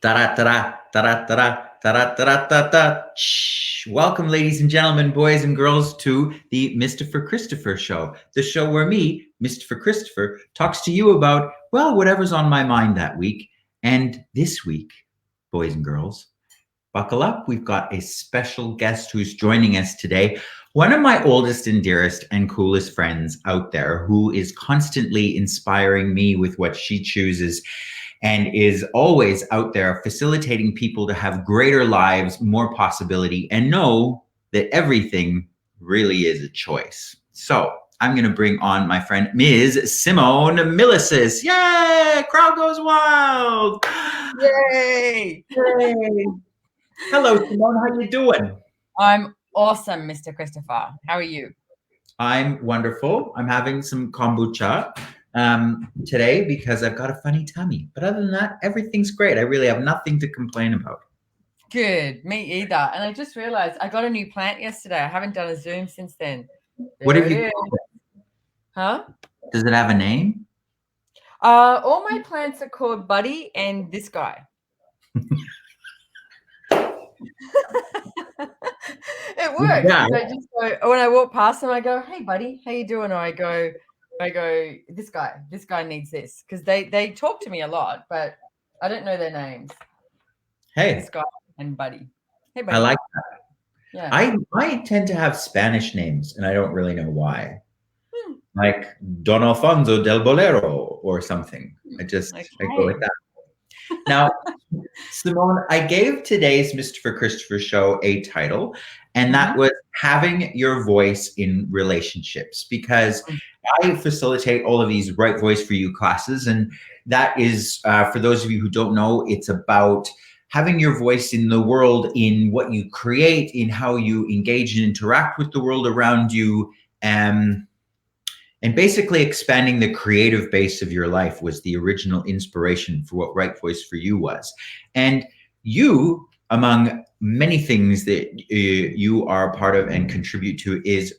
Ta-da, ta-da, ta-da, ta-da, ta-da, ta-da. Shh. Welcome, ladies and gentlemen, boys and girls, to the Mistopher Christopher show, the show where me, Mistopher Christopher, talks to you about, well, whatever's on my mind that week. And this week, boys and girls, buckle up. We've got a special guest who's joining us today. One of my oldest and dearest and coolest friends out there who is constantly inspiring me with what she chooses and is always out there facilitating people to have greater lives, more possibility, and know that everything really is a choice. So I'm going to bring on my friend, Ms. Simone Millicis. Yay! Crowd goes wild. Yay! Yay. Hello, Simone. How you doing? I'm awesome, Mr. Christopher. How are you? I'm wonderful. I'm having some kombucha today because I've got a funny tummy. But other than that, everything's great. I really have nothing to complain about. Good. Me either. And I just realized I got a new plant yesterday. I haven't done a Zoom since then. What There have it you is. called Huh? it? Does it have a name? All my plants are called Buddy and this guy. It works. Yeah. I just go, when I walk past them, I go, "Hey, buddy, how you doing?" Or I go, "This guy needs this," because they talk to me a lot, but I don't know their names. Hey, This guy and Buddy. Hey, I buddy. like Yeah. I tend to have Spanish names, and I don't really know why. Hmm. Like Don Alfonso del Bolero or something. I go with Okay. that. Now, Simone, I gave today's Mr. Christopher show a title, and that was Having Your Voice in Relationships, because I facilitate all of these Right Voice for You classes. And that is, for those of you who don't know, it's about having your voice in the world, in what you create, in how you engage and interact with the world around you. And basically expanding the creative base of your life was the original inspiration for what Right Voice for You was. And you, among many things that you are a part of and contribute to, is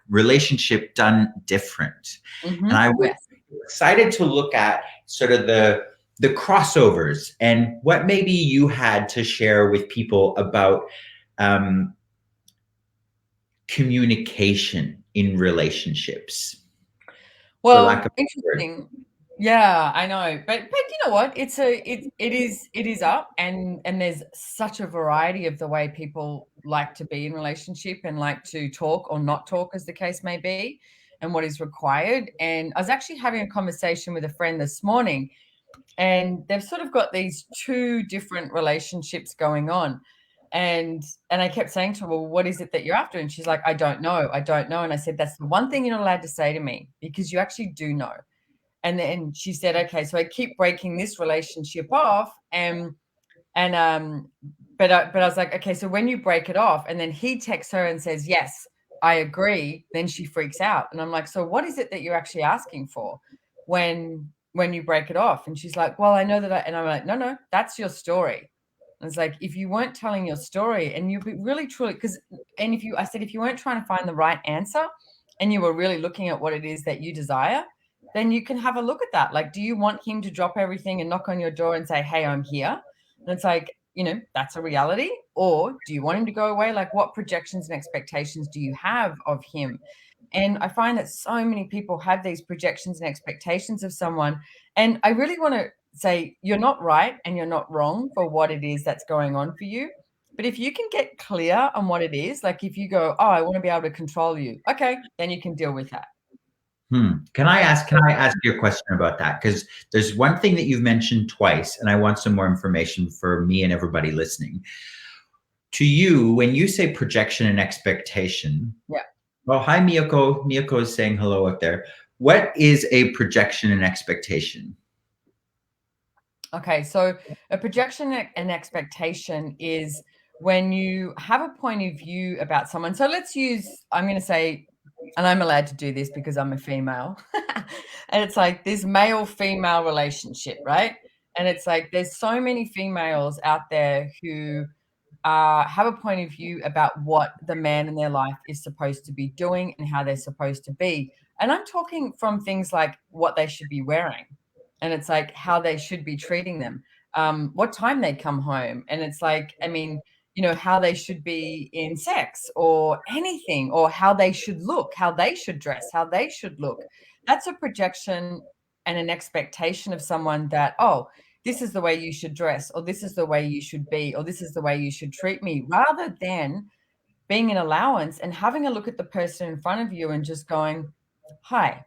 relationship done different. And I was excited to look at sort of the crossovers and what maybe you had to share with people about communication in relationships. Well, interesting. Yeah, I know. But you know what? It is up, and there's such a variety of the way people like to be in relationship and like to talk or not talk, as the case may be, and what is required. And I was actually having a conversation with a friend this morning, and they've sort of got these two different relationships going on. And I kept saying to her, "Well, what is it that you're after?" And she's like, I don't know. And I said, "That's the one thing you're not allowed to say to me, because you actually do know." And then she said, "Okay, so I keep breaking this relationship off, but I was like, okay, so when you break it off," and then he texts her and says, "Yes, I agree," then she freaks out. And I'm like, "So what is it that you're actually asking for when you break it off?" And she's like, "Well, I know that and I'm like, no, that's your story." And it's like, if you weren't telling your story and you'd be really truly, I said, if you weren't trying to find the right answer and you were really looking at what it is that you desire, then you can have a look at that. Like, do you want him to drop everything and knock on your door and say, "Hey, I'm here"? And it's like, that's a reality. Or do you want him to go away? Like, what projections and expectations do you have of him? And I find that so many people have these projections and expectations of someone. And I really want to say, you're not right and you're not wrong for what it is that's going on for you. But if you can get clear on what it is, like if you go, "Oh, I want to be able to control you," okay, then you can deal with that. Can I ask you a question about that? Because there's one thing that you've mentioned twice, and I want some more information for me and everybody listening. To you, when you say projection and expectation, Yeah. well, hi, Miyako. Miyako is saying hello out there. What is a projection and expectation? Okay, so a projection and expectation is when you have a point of view about someone. So I'm going to say, and I'm allowed to do this because I'm a female, and it's like this male-female relationship, right? And it's like there's so many females out there who have a point of view about what the man in their life is supposed to be doing and how they're supposed to be. And I'm talking from things like what they should be wearing. and it's like how they should be treating them, what time they come home, and it's like, I mean, you know, how they should be in sex or anything, or how they should look, how they should dress, how they should look. That's a projection and an expectation of someone that, oh, this is the way you should dress, or this is the way you should be, or this is the way you should treat me, rather than being an allowance and having a look at the person in front of you and just going, hi,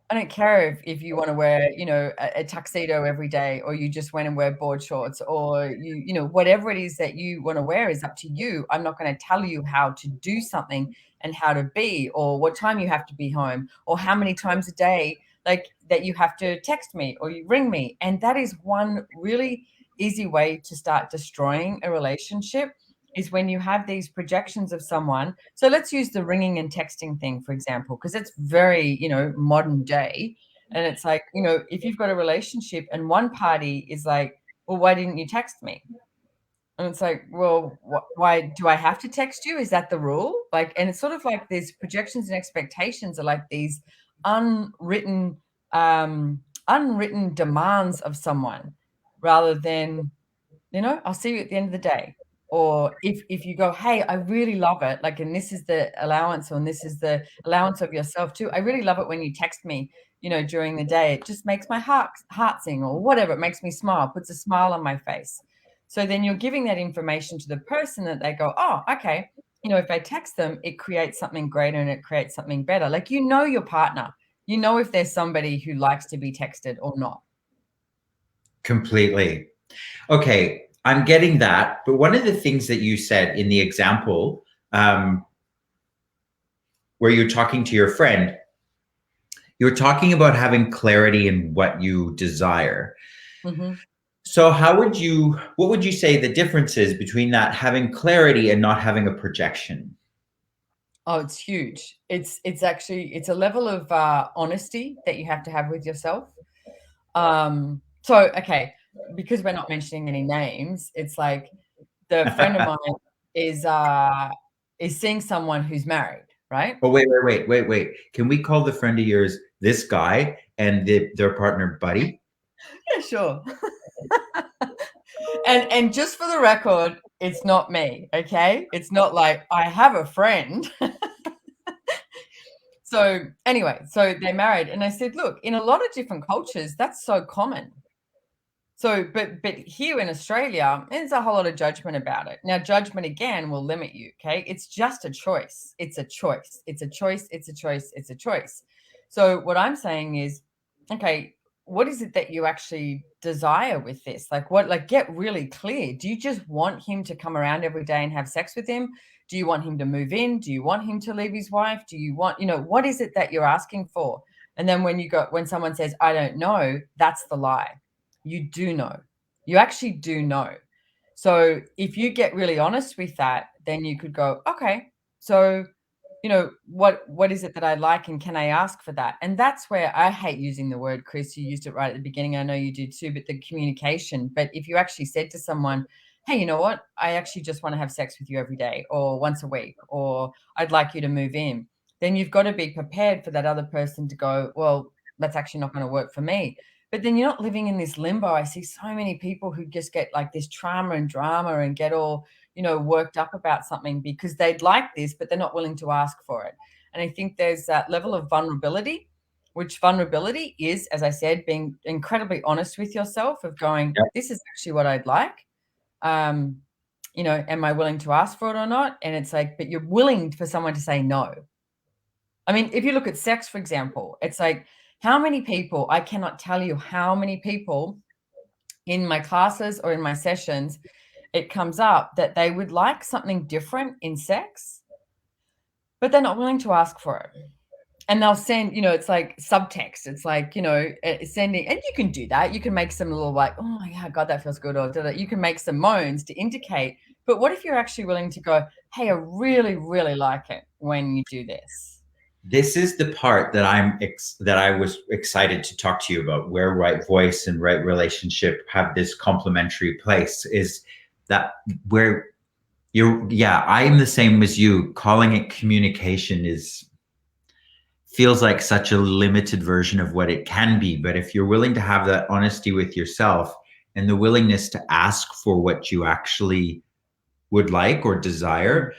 I don't care if you want to wear, you know, a tuxedo every day, or you just went and wear board shorts, or you know, whatever it is that you want to wear is up to you. I'm not going to tell you how to do something and how to be, or what time you have to be home, or how many times a day, like, that you have to text me or you ring me. And that is one really easy way to start destroying a relationship, is when you have these projections of someone. So let's use the ringing and texting thing, for example, because it's very, you know, modern day. And it's like, you know, if you've got a relationship and one party is like, well, why didn't you text me? And it's like, well, why do I have to text you? Is that the rule? Like, and it's sort of like these projections and expectations are like these unwritten, unwritten demands of someone, rather than, you know, I'll see you at the end of the day. Or if you go, hey, I really love it, like, and this is the allowance, and this is the allowance of yourself too. I really love it when you text me, you know, during the day. It just makes my heart sing, or whatever. It makes me smile, puts a smile on my face. So then you're giving that information to the person that they go, oh, okay. You know, if I text them, it creates something greater and it creates something better. Like, you know, your partner, you know, if there's somebody who likes to be texted or not. Completely. Okay, I'm getting that. But one of the things that you said in the example, where you're talking to your friend, you're talking about having clarity in what you desire. Mm-hmm. So what would you say the difference is between that having clarity and not having a projection? Oh, it's huge. It's actually, it's a level of honesty that you have to have with yourself. So okay, because we're not mentioning any names, it's like, the friend of mine is seeing someone who's married, right? Oh, wait. Can we call the friend of yours this guy and their partner Buddy? Yeah, sure. And just for the record, it's not me, okay? It's not like I have a friend. So anyway, so they're married, and I said, look, in a lot of different cultures, that's so common. So, but here in Australia, there's a whole lot of judgment about it. Now, judgment again will limit you. Okay, it's just a choice. It's a choice. It's a choice. It's a choice. It's a choice. So, what I'm saying is, okay, what is it that you actually desire with this? Like, what? Like, get really clear. Do you just want him to come around every day and have sex with him? Do you want him to move in? Do you want him to leave his wife? Do you want, you know, what is it that you're asking for? And then when someone says, I don't know, that's the lie. You do know. You actually do know. So if you get really honest with that, then you could go, okay, so, you know, what is it that I like, and can I ask for that? And that's where I hate using the word, Chris. You used it right at the beginning. I know you do too, but the communication. But if you actually said to someone, hey, you know what? I actually just want to have sex with you every day, or once a week, or I'd like you to move in, then you've got to be prepared for that other person to go, well, that's actually not going to work for me. But then you're not living in this limbo. I see so many people who just get like this trauma and drama and get all, you know, worked up about something because they'd like this, but they're not willing to ask for it. And I think there's that level of vulnerability, which vulnerability is, as I said, being incredibly honest with yourself, of going, Yep. this is actually what I'd like. You know, am I willing to ask for it or not? And it's like, but you're willing for someone to say no. I mean, if you look at sex, for example, it's like, how many people, I cannot tell you how many people in my classes or in my sessions, it comes up that they would like something different in sex, but they're not willing to ask for it. And they'll send, you know, it's like subtext. It's like, you know, sending, and you can do that. You can make some little like, oh my God, that feels good. Or you can make some moans to indicate. But what if you're actually willing to go, hey, I really, really like it when you do this? This is the part that I was excited to talk to you about, where right voice and right relationship have this complementary place, is that where I am the same as you. Calling it communication is, feels like such a limited version of what it can be. But if you're willing to have that honesty with yourself and the willingness to ask for what you actually would like or desire,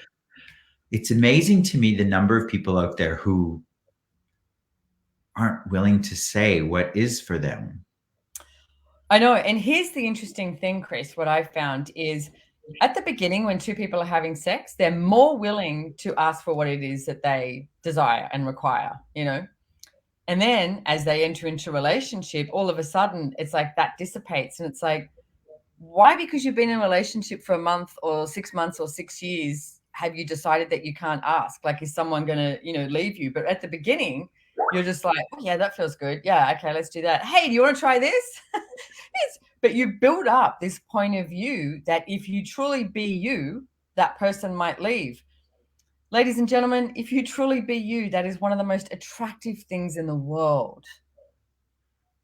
it's amazing to me the number of people out there who aren't willing to say what is for them. I know. And here's the interesting thing, Chris, what I've found is at the beginning, when two people are having sex, they're more willing to ask for what it is that they desire and require, you know? And then as they enter into a relationship, all of a sudden it's like that dissipates. And it's like, why? Because you've been in a relationship for a month or 6 months or 6 years, have you decided that you can't ask? Like, is someone going to, you know, leave you? But at the beginning, you're just like, oh, yeah, that feels good. Yeah, okay, let's do that. Hey, do you want to try this? Yes. But you build up this point of view that if you truly be you, that person might leave. Ladies and gentlemen, if you truly be you, that is one of the most attractive things in the world.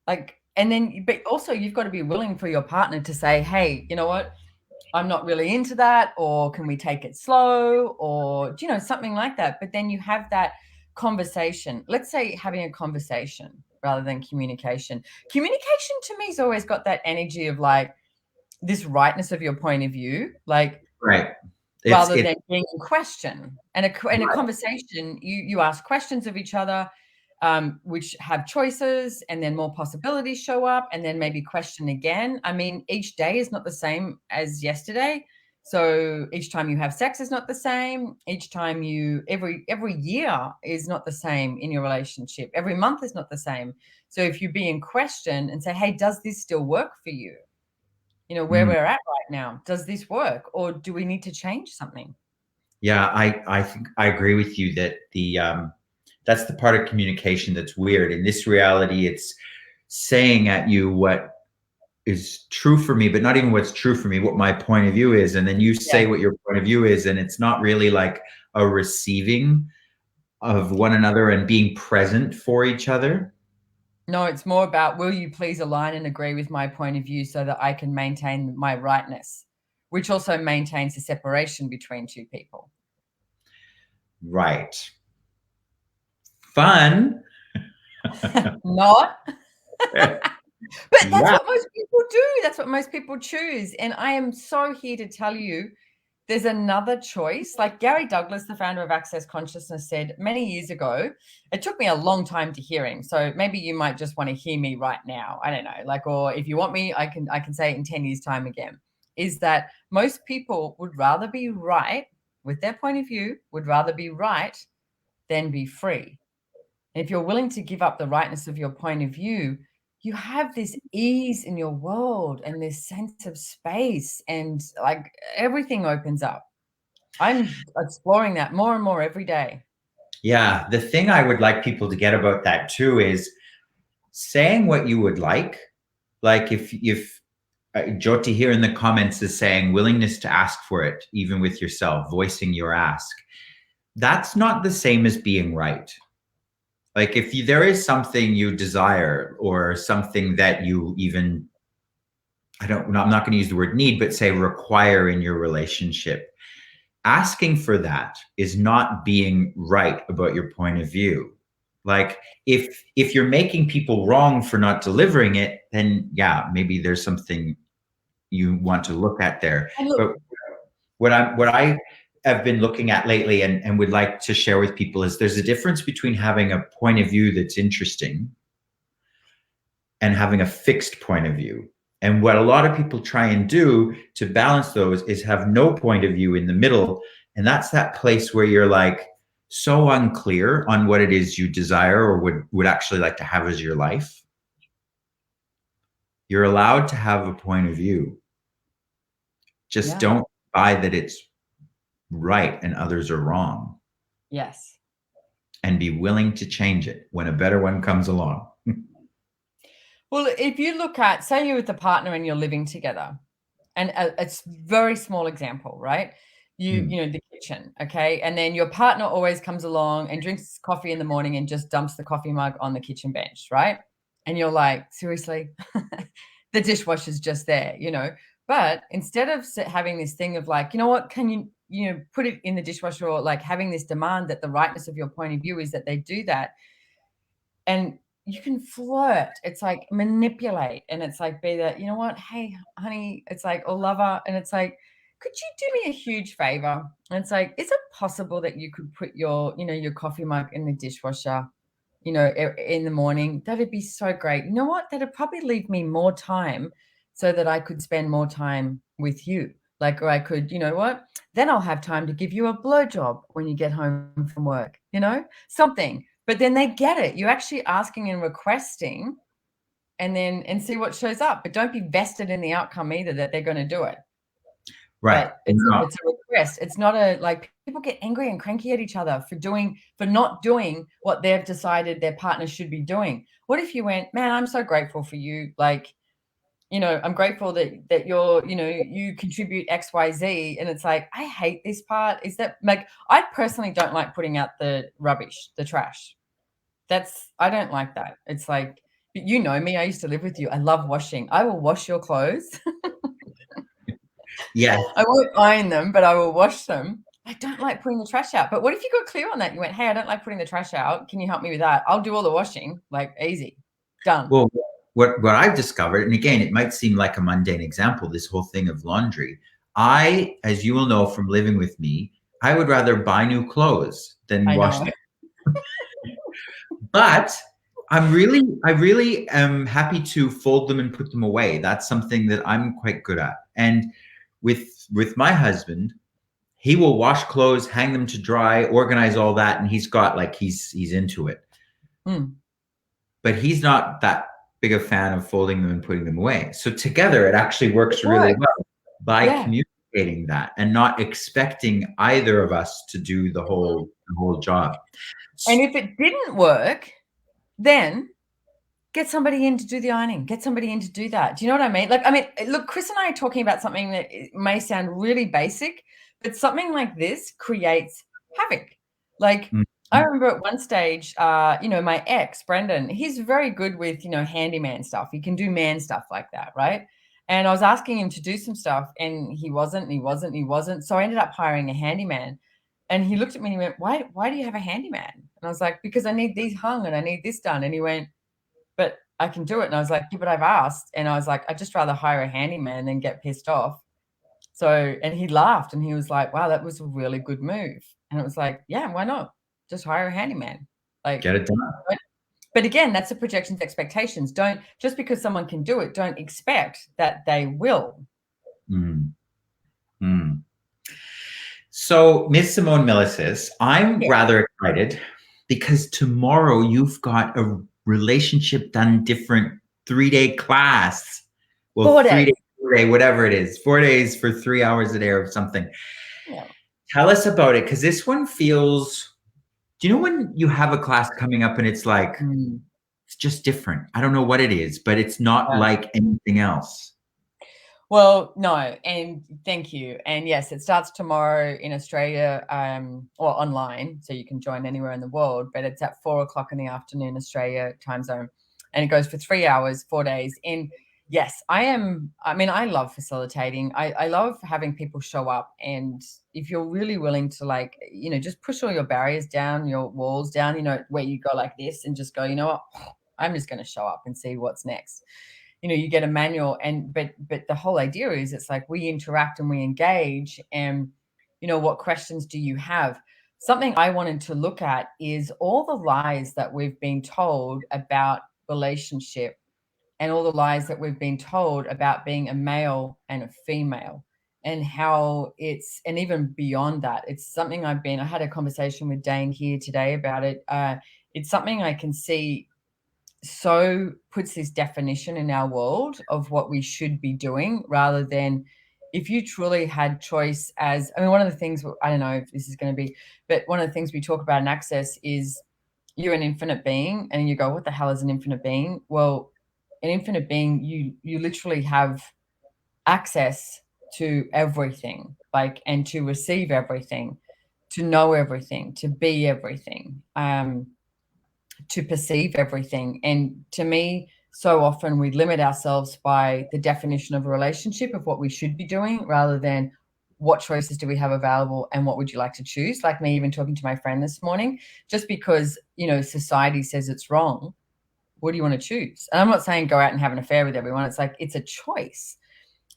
Like, and then, but also you've got to be willing for your partner to say, hey, you know what? I'm not really into that, or can we take it slow, or, you know, something like that. But then you have that conversation. Let's say having a conversation rather than communication. Communication to me has always got that energy of like this rightness of your point of view, like Right. rather It's than being in question. And in a conversation, you ask questions of each other, which have choices, and then more possibilities show up, and then maybe question again. I mean, each day is not the same as yesterday. So each time you have sex is not the same. Each time every year is not the same in your relationship. Every month is not the same. So if you be in question and say, hey, does this still work for you? You know, where we're at right now, does this work, or do we need to change something? Yeah, I think I agree with you that that's the part of communication that's weird. In this reality, it's saying at you what is true for me, but not even what's true for me, what my point of view is. And then you say Yeah. what your point of view is, and it's not really like a receiving of one another and being present for each other. No, it's more about, will you please align and agree with my point of view so that I can maintain my rightness, which also maintains the separation between two people. Right. Fun. Not. But that's Yeah. what most people do. That's what most people choose. And I am so here to tell you there's another choice. Like Gary Douglas, the founder of Access Consciousness, said many years ago, it took me a long time to hear him. So maybe you might just want to hear me right now. I don't know. Like, or if you want me, I can say it in 10 years' time again. Is that most people would rather be right with their point of view, would rather be right than be free. And if you're willing to give up the rightness of your point of view, you have this ease in your world and this sense of space, and like everything opens up. I'm exploring that more and more every day. Yeah. The thing I would like people to get about that too is saying what you would like. Like if Jyoti here in the comments is saying willingness to ask for it, even with yourself, voicing your ask. That's not the same as being right. Like if there is something you desire or something that you even, I'm not going to use the word need, but say require in your relationship, asking for that is not being right about your point of view. Like if you're making people wrong for not delivering it, then yeah, maybe there's something you want to look at there. And look, But what I have been looking at lately and would like to share with people is there's a difference between having a point of view that's interesting and having a fixed point of view. And what a lot of people try and do to balance those is have no point of view in the middle. And that's that place where you're like so unclear on what it is you desire or would actually like to have as your life. You're allowed to have a point of view. Just yeah. don't buy that it's right and others are wrong, Yes. and be willing to change it when a better one comes along. Well, if you look at, say you're with a partner and you're living together, and it's very small example, right? You know, the kitchen, okay? And then your partner always comes along and drinks coffee in the morning and just dumps the coffee mug on the kitchen bench, right? And you're like, seriously? The dishwasher's just there, you know? But instead of having this thing of like, you know what, can you know, put it in the dishwasher, or like having this demand that the rightness of your point of view is that they do that, and you can flirt. It's like manipulate, and it's like be that, you know what, hey, honey, it's like, or lover, and it's like, could you do me a huge favor? And it's like, is it possible that you could put your, your coffee mug in the dishwasher, in the morning? That'd be so great. You know what? That'd probably leave me more time so that I could spend more time with you. Like, or I could, you know what? Then I'll have time to give you a blowjob when you get home from work, something. But then they get it. You're actually asking and requesting, and see what shows up. But don't be vested in the outcome either that they're going to do it. Right. But it's a request. It's not like people get angry and cranky at each other for not doing what they've decided their partner should be doing. What if you went, man, I'm so grateful for you. Like, I'm grateful that you're, you contribute X, Y, Z. And it's like, I hate this part. Is that like, I personally don't like putting out the rubbish, the trash. I don't like that. It's like, you know me, I used to live with you. I love washing. I will wash your clothes. Yeah. I won't iron them, but I will wash them. I don't like putting the trash out. But what if you got clear on that? You went, hey, I don't like putting the trash out. Can you help me with that? I'll do all the washing. Like, easy. Done. Well, what I've discovered, and again, it might seem like a mundane example, this whole thing of laundry. As you will know from living with me, I would rather buy new clothes than wash them. But I really am happy to fold them and put them away. That's something that I'm quite good at. And with my husband, he will wash clothes, hang them to dry, organize all that, and he's into it. But he's not that big a fan of folding them and putting them away. So together, it actually works really well by communicating that and not expecting either of us to do the whole job. And if it didn't work, then get somebody in to do the ironing. Get somebody in to do that. Do you know what I mean? Like, look, Chris and I are talking about something that may sound really basic, but something like this creates havoc. Like, I remember at one stage, my ex, Brendan, he's very good with, handyman stuff. He can do man stuff like that, right? And I was asking him to do some stuff, and he wasn't. So I ended up hiring a handyman. And he looked at me and he went, why do you have a handyman? And I was like, because I need these hung and I need this done. And he went, but I can do it. And I was like, yeah, but I've asked. And I was like, I'd just rather hire a handyman than get pissed off. So, and he laughed and he was like, wow, that was a really good move. And it was like, yeah, why not? Just hire a handyman. Like, get it done. But again, that's the projections, expectations. Don't, just because someone can do it, don't expect that they will. So Ms. Simone Millicis, I'm rather excited because tomorrow you've got a relationship done different 3-day class. Well, 4 days. 3 days, 4 day, whatever it is, 4 days for 3 hours a day or something. Yeah. Tell us about it, because this one feels, do you know when you have a class coming up and it's like, it's just different? I don't know what it is, but it's not like anything else. Well, no, and thank you. And yes, it starts tomorrow in Australia, or online, so you can join anywhere in the world, but it's at 4:00 in the afternoon, Australia time zone. And it goes for 3 hours, 4 days. And yes, I love facilitating. I love having people show up. And if you're really willing to just push all your barriers down, your walls down, where you go like this and just go, you know what, I'm just going to show up and see what's next. You get a manual, but the whole idea is it's like we interact and we engage, and what questions do you have? Something I wanted to look at is all the lies that we've been told about relationship, and all the lies that we've been told about being a male and a female, and how and even beyond that, it's something I had a conversation with Dane here today about it. It's something I can see so puts this definition in our world of what we should be doing, rather than if you truly had choice. One of the things, I don't know if this is going to be, but one of the things we talk about in Access is you're an infinite being, and you go, what the hell is an infinite being? Well, an infinite being, you literally have access to everything, and to receive everything, to know everything, to be everything, to perceive everything. And to me, so often we limit ourselves by the definition of a relationship, of what we should be doing, rather than what choices do we have available and what would you like to choose? Like me even talking to my friend this morning, just because, society says it's wrong, what do you want to choose? And I'm not saying go out and have an affair with everyone. It's like, it's a choice.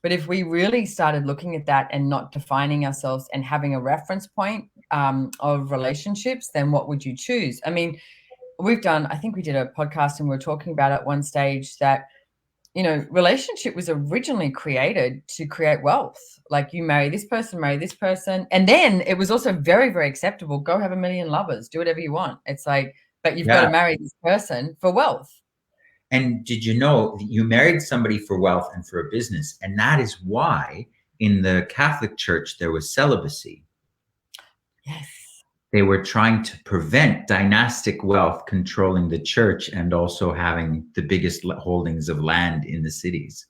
But if we really started looking at that and not defining ourselves and having a reference point of relationships, then what would you choose? I mean, I think we did a podcast and we were talking about at one stage that, relationship was originally created to create wealth. Like you marry this person. And then it was also very, very acceptable. Go have a million lovers, do whatever you want. It's like, but you've got to marry this person for wealth. And did you know that you married somebody for wealth and for a business? And that is why in the Catholic Church there was celibacy. Yes. They were trying to prevent dynastic wealth controlling the church and also having the biggest holdings of land in the cities.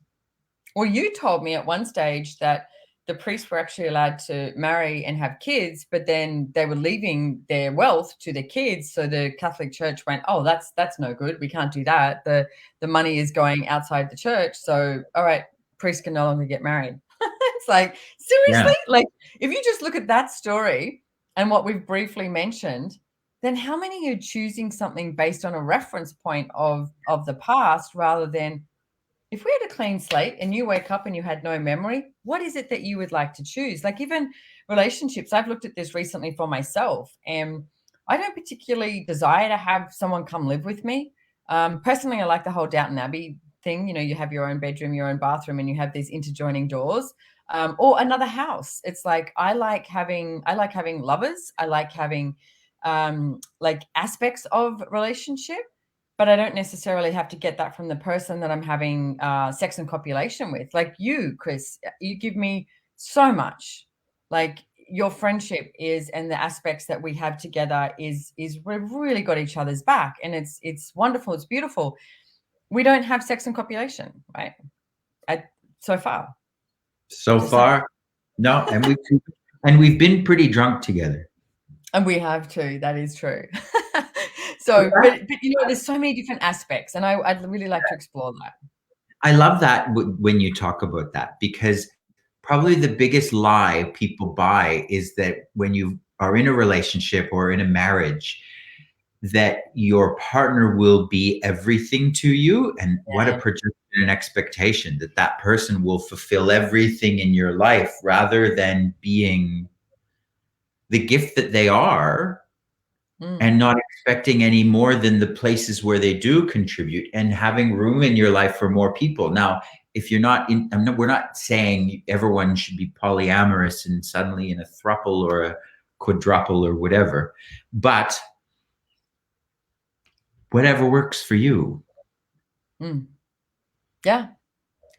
Well, you told me at one stage that the priests were actually allowed to marry and have kids, but then they were leaving their wealth to the kids. So the Catholic Church went, oh, that's no good. We can't do that. The money is going outside the church. So, all right, priests can no longer get married. It's like, seriously? Yeah. Like, if you just look at that story and what we've briefly mentioned, then how many are choosing something based on a reference point of the past rather than, if we had a clean slate and you wake up and you had no memory, what is it that you would like to choose? Like even relationships, I've looked at this recently for myself, and I don't particularly desire to have someone come live with me. Personally, I like the whole Downton Abbey thing. You have your own bedroom, your own bathroom, and you have these interjoining doors, or another house. It's like I like having lovers. I like having like aspects of relationship. But I don't necessarily have to get that from the person that I'm having sex and copulation with. Like you, Chris, you give me so much. Like your friendship is, and the aspects that we have together is we've really got each other's back, and it's wonderful. It's beautiful. We don't have sex and copulation, right? So far. No, and we've been pretty drunk together. And we have too. That is true. So, but there's so many different aspects, and I'd really like to explore that. I love that when you talk about that, because probably the biggest lie people buy is that when you are in a relationship or in a marriage, that your partner will be everything to you, and what a projection and expectation that person will fulfill everything in your life rather than being the gift that they are. And not expecting any more than the places where they do contribute, and having room in your life for more people. Now, if you're not we're not saying everyone should be polyamorous and suddenly in a throuple or a quadruple or whatever, but whatever works for you. Yeah.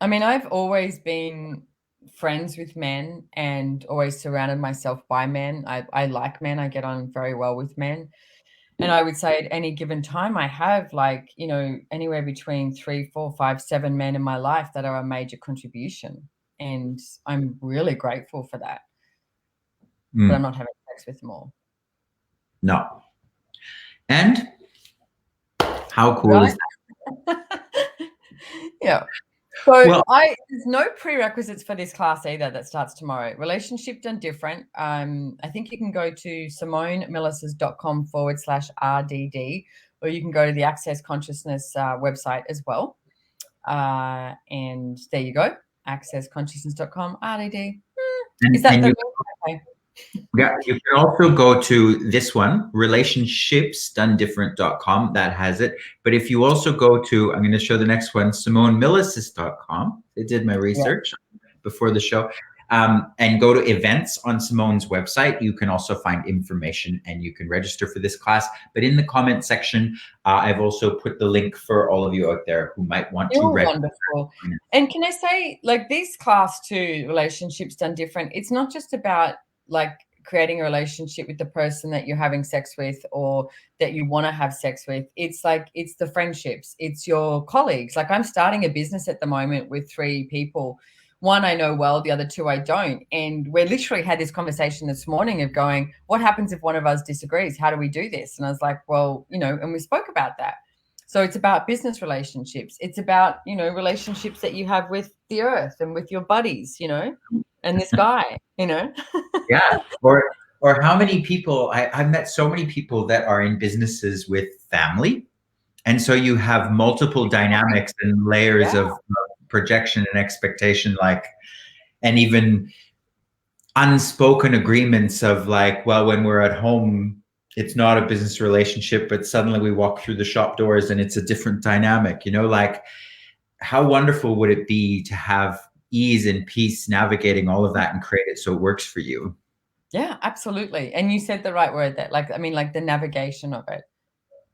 I mean, I've always been friends with men and always surrounded myself by men. I like men. I get on very well with men. And I would say at any given time, I have anywhere between 3, 4, 5, 7 men in my life that are a major contribution. And I'm really grateful for that. But I'm not having sex with them all. No. And how cool is that? Yeah. So there's no prerequisites for this class either that starts tomorrow. Relationship Done Different. I think you can go to SimoneMillises.com/RDD, or you can go to the Access Consciousness website as well. And there you go, accessconsciousness.com/RDD. Is that the okay? Yeah, you can also go to this one, relationshipsdonedifferent.com. That has it. But if you also go to, I'm going to show the next one, SimoneMillises.com. I did my research before the show. And go to events on Simone's website. You can also find information and you can register for this class. But in the comment section, I've also put the link for all of you out there who might want to register. Wonderful. And can I say, like, this class too, Relationships Done Different, it's not just about like creating a relationship with the person that you're having sex with or that you want to have sex with. It's like, it's the friendships, it's your colleagues. Like I'm starting a business at the moment with 3 people. One I know well, the other 2 I don't. And we literally had this conversation this morning of going, what happens if one of us disagrees? How do we do this? And I was like, well, and we spoke about that. So it's about business relationships. It's about, relationships that you have with the earth and with your buddies, and this guy, you know? Yeah. Or how many people I've met so many people that are in businesses with family. And so you have multiple dynamics and layers Yeah. of projection and expectation, like, and even unspoken agreements of like, well, when we're at home, it's not a business relationship, but suddenly we walk through the shop doors and it's a different dynamic, like how wonderful would it be to have ease and peace navigating all of that and create it so it works for you? Yeah, absolutely. And you said the right word there. Like, I mean, like the navigation of it.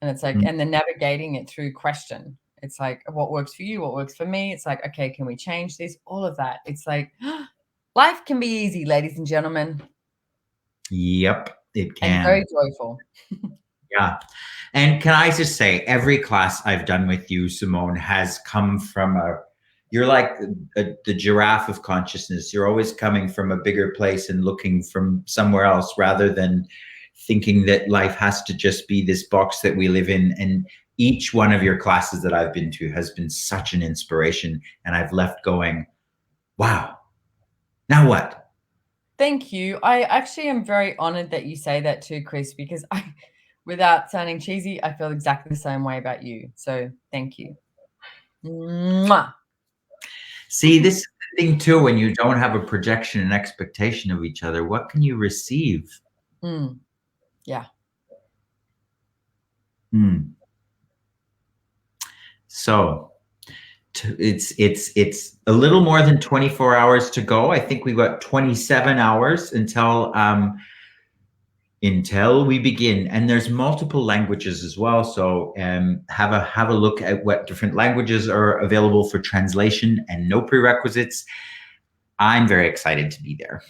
And it's like, and the navigating it through question. It's like, what works for you? What works for me? It's like, okay, can we change this? All of that. It's like, life can be easy, ladies and gentlemen, Yep, it and can. very joyful. Yeah. And can I just say, every class I've done with you, Simone, has come from you're like the giraffe of consciousness. You're always coming from a bigger place and looking from somewhere else rather than thinking that life has to just be this box that we live in. And each one of your classes that I've been to has been such an inspiration. And I've left going, wow, now what? Thank you. I actually am very honored that you say that too, Chris, because without sounding cheesy, I feel exactly the same way about you. So thank you. Mwah. See, this is the thing too, when you don't have a projection and expectation of each other, what can you receive? Yeah. So it's a little more than 24 hours to go. I think we've got 27 hours until we begin, and there's multiple languages as well. So have a look at what different languages are available for translation, and no prerequisites. I'm very excited to be there.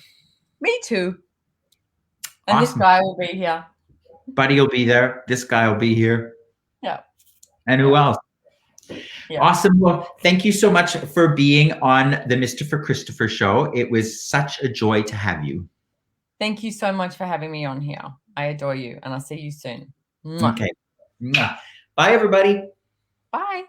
Me too. And Awesome. this guy will be here. Buddy will be there. This guy will be here. Yeah. And who else? Yeah. Awesome. Well, thank you so much for being on the Mistopher Christopher show. It was such a joy to have you. Thank you so much for having me on here. I adore you, and I'll see you soon. Mwah. Okay. Bye, everybody. Bye.